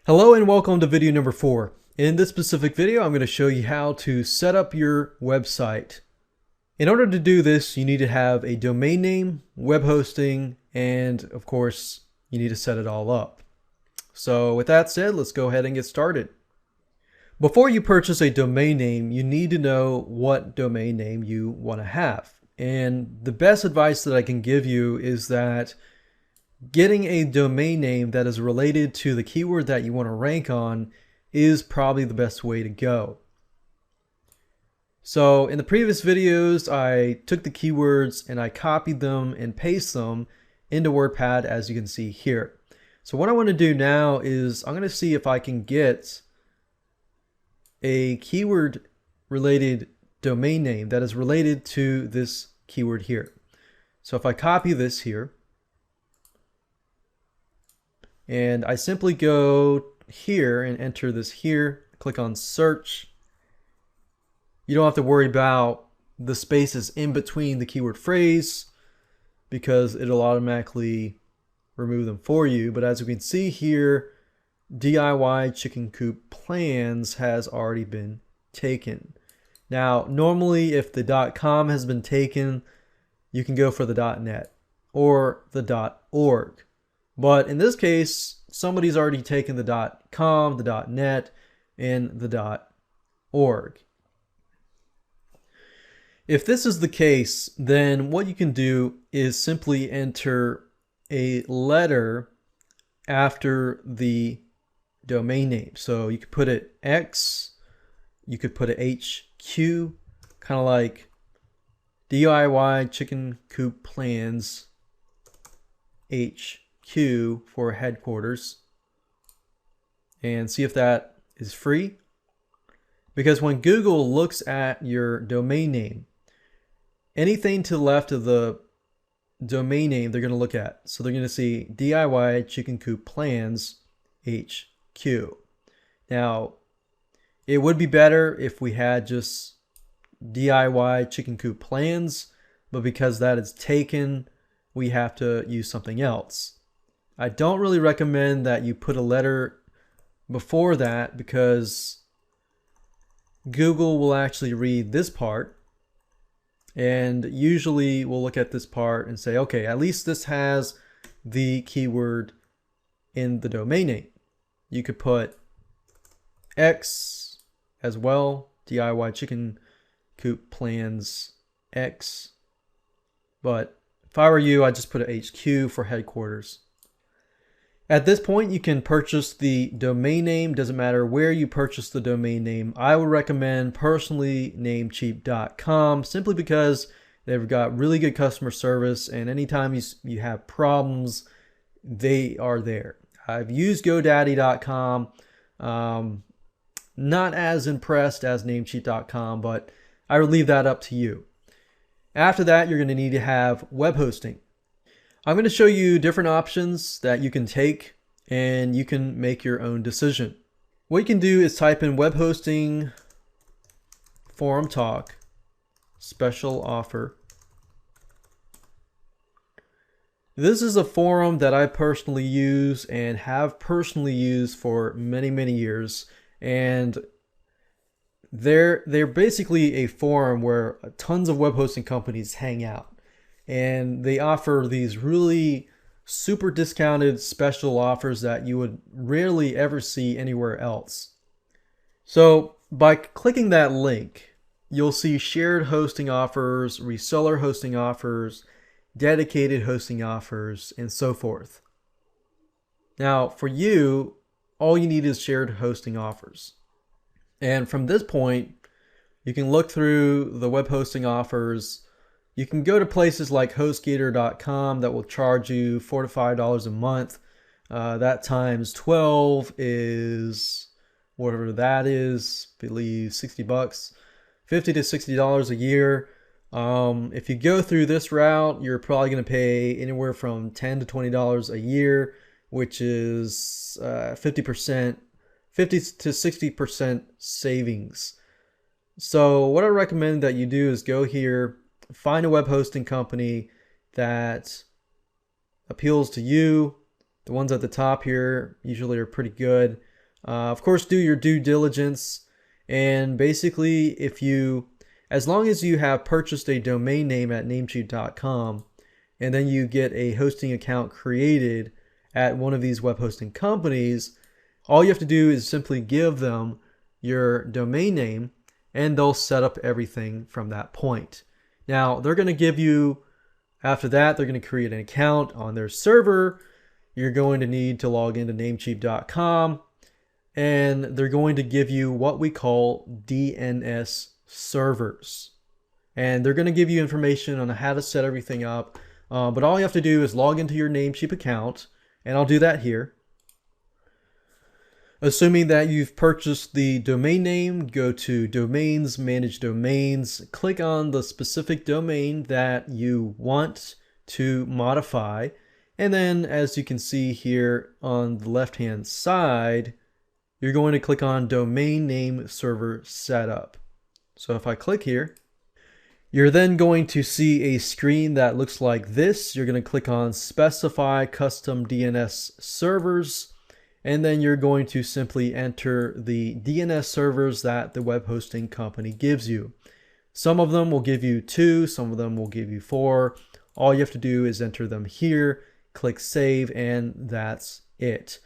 Hello and welcome to video number 4. In this specific video, I'm going to show you how to set up your website. In order to do this, you need to have a domain name, web hosting, and of course, you need to set it all up. So with that said, let's go ahead and get started. Before you purchase a domain name, you need to know what domain name you want to have. And the best advice that I can give you is that getting a domain name that is related to the keyword that you want to rank on is probably the best way to go. So in the previous videos, I took the keywords and I copied them and pasted them into WordPad, as you can see here. So what I want to do now is I'm going to see if I can get a keyword related domain name that is related to this keyword here. So if I copy this here, and I simply go here and enter this here, click on search. You don't have to worry about the spaces in between the keyword phrase because it'll automatically remove them for you. But as you can see here, DIY chicken coop plans has already been taken. Now, normally if the .com has been taken, you can go for the .net or the .org. But in this case, somebody's already taken the .com, the .net, and the .org. If this is the case, then what you can do is simply enter a letter after the domain name. So you could put it X, you could put it HQ, kind of like DIY chicken coop plans HQ for headquarters, and see if that is free. Because when Google looks at your domain name, anything to the left of the domain name they're going to look at. So they're going to see DIY chicken coop plans HQ. Now, it would be better if we had just DIY chicken coop plans, but because that is taken, we have to use something else. I don't really recommend that you put a letter before that because Google will actually read this part and usually we'll look at this part and say, okay, at least this has the keyword in the domain name. You could put X as well, DIY chicken coop plans X, but if I were you, I'd just put a HQ for headquarters. At this point, you can purchase the domain name. Doesn't matter where you purchase the domain name. I would recommend personally namecheap.com simply because they've got really good customer service, and anytime you have problems, they are there. I've used GoDaddy.com. Not as impressed as namecheap.com, but I would leave that up to you. After that, you're going to need to have web hosting. I'm going to show you different options that you can take and you can make your own decision. What you can do is type in web hosting forum talk special offer. This is a forum that I personally use and have personally used for many years, and they're basically a forum where tons of web hosting companies hang out. And they offer these really super discounted special offers that you would rarely ever see anywhere else. So by clicking that link, you'll see shared hosting offers, reseller hosting offers, dedicated hosting offers, and so forth. Now for you, all you need is shared hosting offers. And from this point, you can look through the web hosting offers. You can go to places like HostGator.com that will charge you $4 to $5 a month. That times 12 is whatever that is, I believe 60 bucks, $50 to $60 a year. If you go through this route, you're probably going to pay anywhere from $10 to $20 a year, which is 50 to 60% savings. So what I recommend that you do is go here, find a web hosting company that appeals to you. The ones at the top here usually are pretty good. Of course, do your due diligence. And basically, as long as you have purchased a domain name at namecheap.com, and then you get a hosting account created at one of these web hosting companies, all you have to do is simply give them your domain name and they'll set up everything from that point. Now, they're going to give you, after that, they're going to create an account on their server. You're going to need to log into namecheap.com, and they're going to give you what we call DNS servers. And they're going to give you information on how to set everything up. But all you have to do is log into your Namecheap account, and I'll do that here. Assuming that you've purchased the domain name, go to Domains, Manage Domains, click on the specific domain that you want to modify, and then as you can see here on the left-hand side, you're going to click on Domain Name Server Setup. So if I click here, you're then going to see a screen that looks like this. You're going to click on Specify Custom DNS Servers, and then you're going to simply enter the DNS servers that the web hosting company gives you. Some of them will give you 2, some of them will give you 4. All you have to do is enter them here, click Save, and that's it.